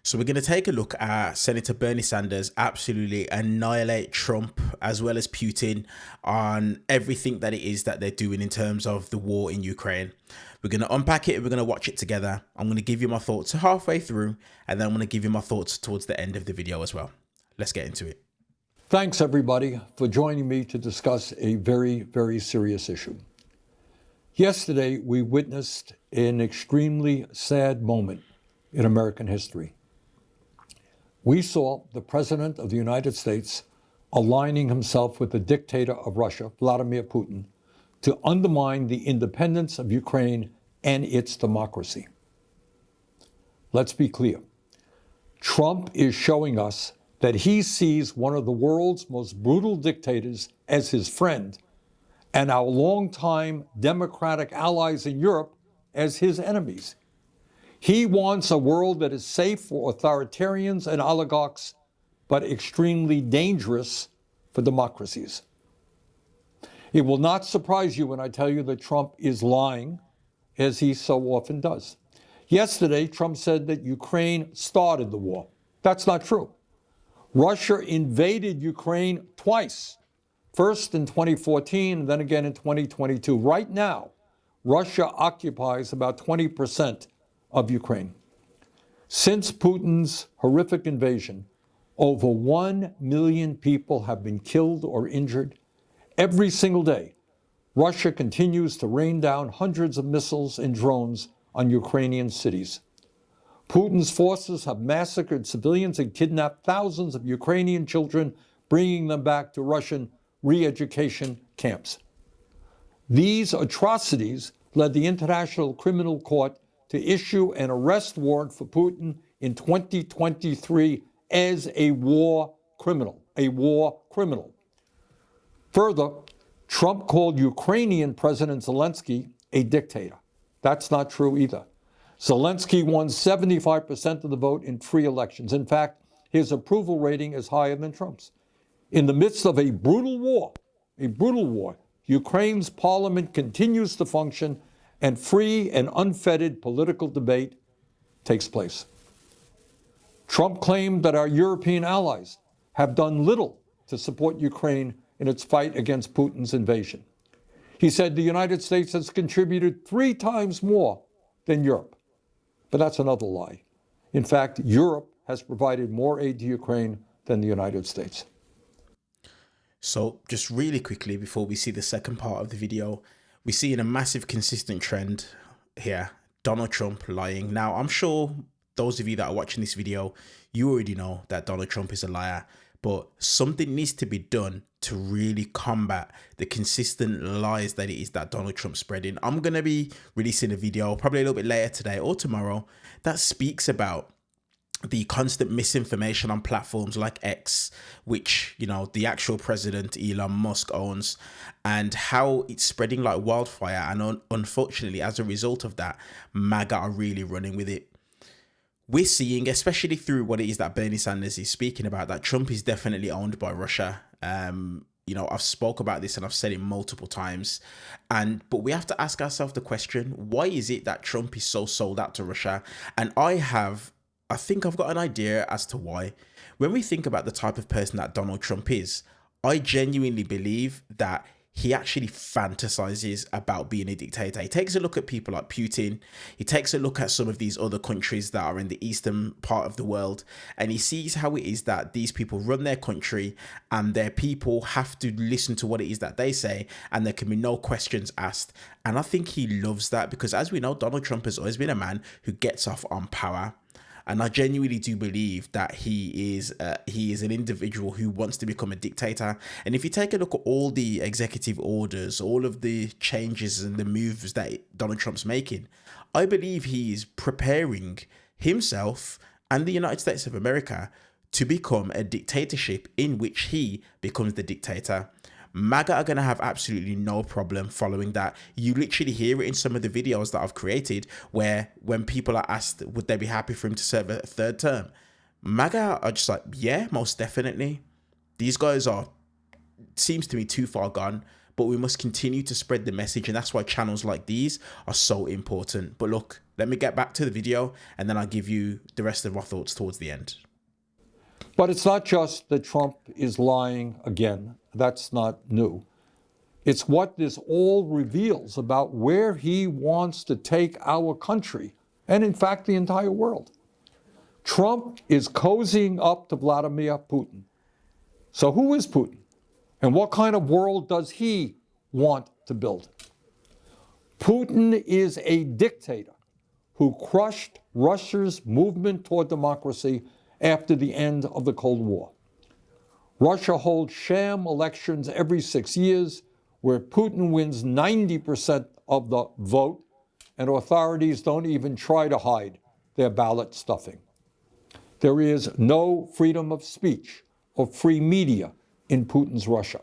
So we're going to take a look at Senator Bernie Sanders absolutely annihilate Trump as well as Putin on everything that it is that they're doing in terms of the war in Ukraine. We're going to unpack it and we're going to watch it together. I'm going to give you my thoughts halfway through, and then I'm going to give you my thoughts towards the end of the video as well. Let's get into it. Thanks, everybody, for joining me to discuss a very, very serious issue. Yesterday, we witnessed an extremely sad moment in American history. We saw the President of the United States aligning himself with the dictator of Russia, Vladimir Putin, to undermine the independence of Ukraine and its democracy. Let's be clear. Trump is showing us that he sees one of the world's most brutal dictators as his friend and our longtime democratic allies in Europe as his enemies. He wants a world that is safe for authoritarians and oligarchs, but extremely dangerous for democracies. It will not surprise you when I tell you that Trump is lying, as he so often does. Yesterday, Trump said that Ukraine started the war. That's not true. Russia invaded Ukraine twice, first in 2014 and then again in 2022. Right now, Russia occupies about 20% of Ukraine. Since Putin's horrific invasion, over 1 million people have been killed or injured. Every single day, Russia continues to rain down hundreds of missiles and drones on Ukrainian cities. Putin's forces have massacred civilians and kidnapped thousands of Ukrainian children, bringing them back to Russian re-education camps. These atrocities led the International Criminal Court to issue an arrest warrant for Putin in 2023 as a war criminal. Further, Trump called Ukrainian President Zelensky a dictator. That's not true either. Zelensky won 75% of the vote in free elections. In fact, his approval rating is higher than Trump's. In the midst of a brutal war, Ukraine's parliament continues to function and free and unfettered political debate takes place. Trump claimed that our European allies have done little to support Ukraine in its fight against Putin's invasion. He said the United States has contributed 3 times more than Europe. But that's another lie. In fact, Europe has provided more aid to Ukraine than the United States. So just really quickly before we see the second part of the video, we're seeing a massive consistent trend here. Donald Trump lying. Now, I'm sure those of you that are watching this video, you already know that Donald Trump is a liar, but something needs to be done to really combat the consistent lies that it is that Donald Trump's spreading. I'm going to be releasing a video probably a little bit later today or tomorrow that speaks about the constant misinformation on platforms like X, which, you know, the actual president Elon Musk owns, and how it's spreading like wildfire. And unfortunately, as a result of that, MAGA are really running with it. We're seeing, especially through what it is that Bernie Sanders is speaking about, that Trump is definitely owned by Russia. You know, I've spoke about this and I've said it multiple times, but we have to ask ourselves the question, why is it that Trump is so sold out to Russia? And I think I've got an idea as to why. When we think about the type of person that Donald Trump is, I genuinely believe that he actually fantasizes about being a dictator. He takes a look at people like Putin. He takes a look at some of these other countries that are in the eastern part of the world, and he sees how it is that these people run their country and their people have to listen to what it is that they say, and there can be no questions asked. And I think he loves that because, as we know, Donald Trump has always been a man who gets off on power. And I genuinely do believe that he is an individual who wants to become a dictator. And if you take a look at all the executive orders, all of the changes and the moves that Donald Trump's making, I believe he is preparing himself and the United States of America to become a dictatorship in which he becomes the dictator. MAGA are going to have absolutely no problem following that. You literally hear it in some of the videos that I've created where when people are asked, would they be happy for him to serve a 3rd term? MAGA are just like, yeah, most definitely. These guys are, seems to me, too far gone. but we must continue to spread the message, and that's why channels like these are so important. But look, Let me get back to the video, and then I'll give you the rest of my thoughts towards the end. But it's not just that Trump is lying again. That's not new. It's what this all reveals about where he wants to take our country, and in fact, the entire world. Trump is cozying up to Vladimir Putin. So who is Putin? And what kind of world does he want to build? Putin is a dictator who crushed Russia's movement toward democracy after the end of the Cold War. Russia holds sham elections every 6 years where Putin wins 90% of the vote, and authorities don't even try to hide their ballot stuffing. There is no freedom of speech or free media in Putin's Russia.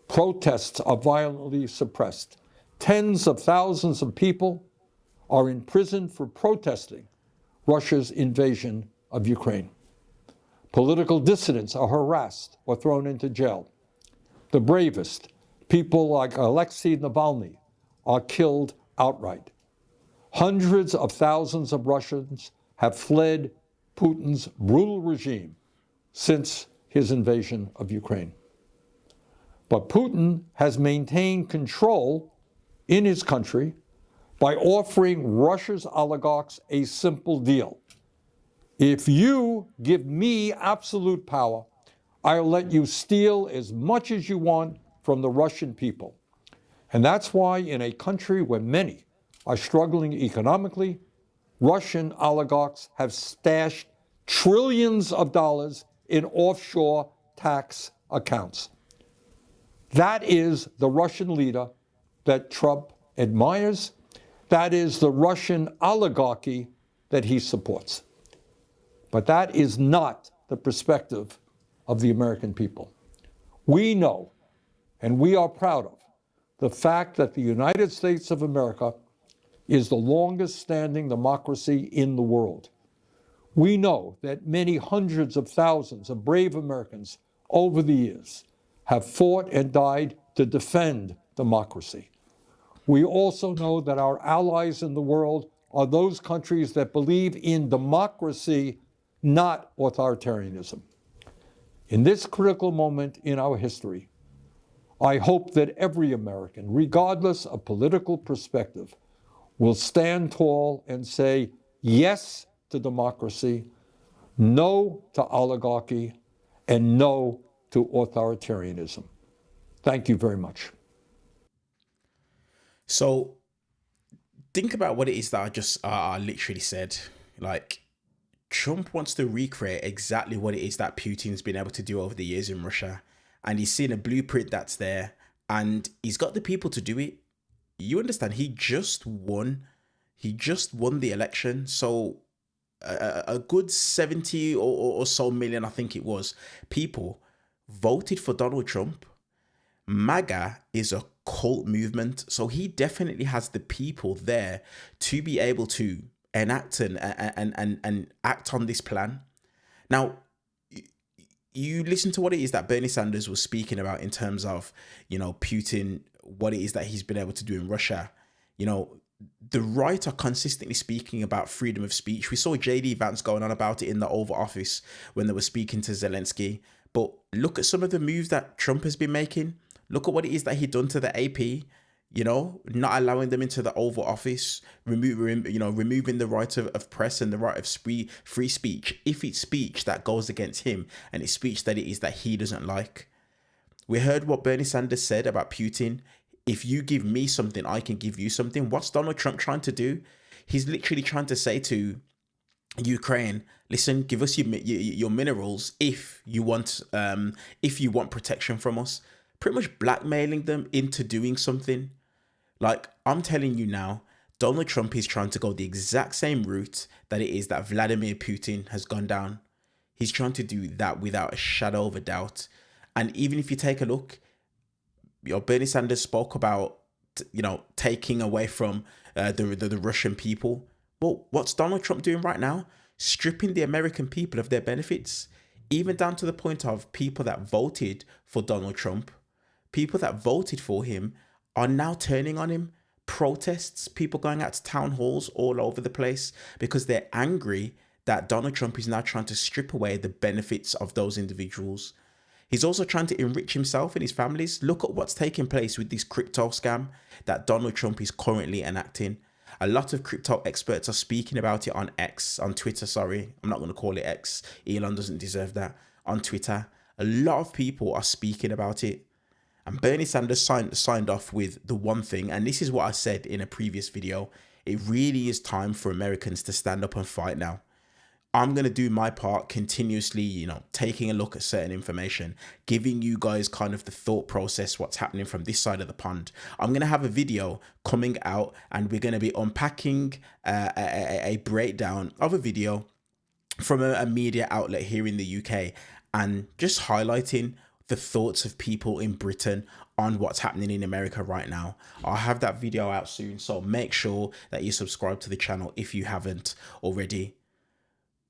Protests are violently suppressed. Tens of thousands of people are in prison for protesting Russia's invasion of Ukraine. Political dissidents are harassed or thrown into jail. The bravest, people like Alexei Navalny, are killed outright. Hundreds of thousands of Russians have fled Putin's brutal regime since his invasion of Ukraine. But Putin has maintained control in his country by offering Russia's oligarchs a simple deal. If you give me absolute power, I'll let you steal as much as you want from the Russian people. And that's why in a country where many are struggling economically, Russian oligarchs have stashed trillions of dollars in offshore tax accounts. That is the Russian leader that Trump admires. That is the Russian oligarchy that he supports. But that is not the perspective of the American people. We know, and we are proud of, the fact that the United States of America is the longest standing democracy in the world. We know that many hundreds of thousands of brave Americans over the years have fought and died to defend democracy. We also know that our allies in the world are those countries that believe in democracy, not authoritarianism. In this critical moment in our history, I hope that every American, regardless of political perspective, will stand tall and say yes to democracy, no to oligarchy, and no to authoritarianism. Thank you very much. So think about what it is that I just literally said. Like, Trump wants to recreate exactly what it is that Putin's been able to do over the years in Russia. And he's seen a blueprint that's there, and he's got the people to do it. You understand, he just won the election. So a good 70 or so million, I think it was, people voted for Donald Trump. MAGA is a cult movement, so he definitely has the people there to be able to enact and act on this plan. Now, you listen to what it is that Bernie Sanders was speaking about in terms of, Putin, what it is that he's been able to do in Russia. The right are consistently speaking about freedom of speech. We saw JD Vance going on about it in the Oval Office when they were speaking to Zelensky. But look at some of the moves that Trump has been making. Look at what it is that he done to the AP, not allowing them into the Oval Office, removing the right of press and the right of free speech, if it's speech that goes against him and it's speech that it is that he doesn't like. We heard what Bernie Sanders said about Putin. If you give me something, I can give you something. What's Donald Trump trying to do? He's literally trying to say to Ukraine, listen, give us your minerals if you want protection from us. Pretty much blackmailing them into doing something. Like, I'm telling you now, Donald Trump is trying to go the exact same route that it is that Vladimir Putin has gone down. He's trying to do that without a shadow of a doubt. And even if you take a look, Bernie Sanders spoke about, taking away from the Russian people. Well, what's Donald Trump doing right now? Stripping the American people of their benefits, even down to the point of people that voted for Donald Trump. People that voted for him are now turning on him, protests, people going out to town halls all over the place because they're angry that Donald Trump is now trying to strip away the benefits of those individuals. He's also trying to enrich himself and his families. Look at what's taking place with this crypto scam that Donald Trump is currently enacting. A lot of crypto experts are speaking about it on Twitter, sorry. I'm not going to call it X. Elon doesn't deserve that. On Twitter, a lot of people are speaking about it. And Bernie Sanders signed off with the one thing, and this is what I said in a previous video. It really is time for Americans to stand up and fight now. I'm going to do my part continuously, taking a look at certain information, giving you guys kind of the thought process, what's happening from this side of the pond. I'm going to have a video coming out and we're going to be unpacking a breakdown of a video from a media outlet here in the UK and just highlighting the thoughts of people in Britain on what's happening in America right now. I'll have that video out soon, so make sure that you subscribe to the channel if you haven't already.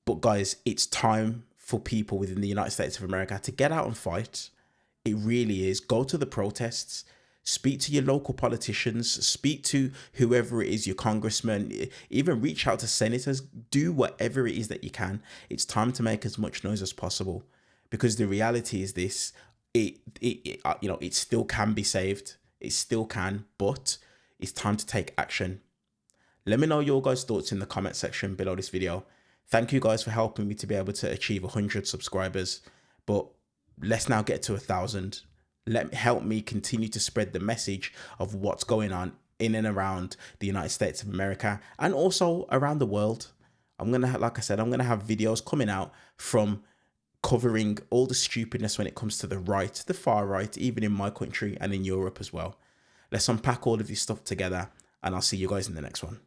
But guys, it's time for people within the United States of America to get out and fight. It really is. Go to the protests, speak to your local politicians, speak to whoever it is, your congressman, even reach out to senators, do whatever it is that you can. It's time to make as much noise as possible, because the reality is this, it still can be saved. It still can, but it's time to take action. Let me know your guys' thoughts in the comment section below this video. Thank you guys for helping me to be able to achieve 100 subscribers, but let's now get to 1,000. Help me continue to spread the message of what's going on in and around the United States of America and also around the world. Like I said, I'm gonna have videos coming out from covering all the stupidness when it comes to the right, the far right, even in my country and in Europe as well. Let's unpack all of this stuff together, and I'll see you guys in the next one.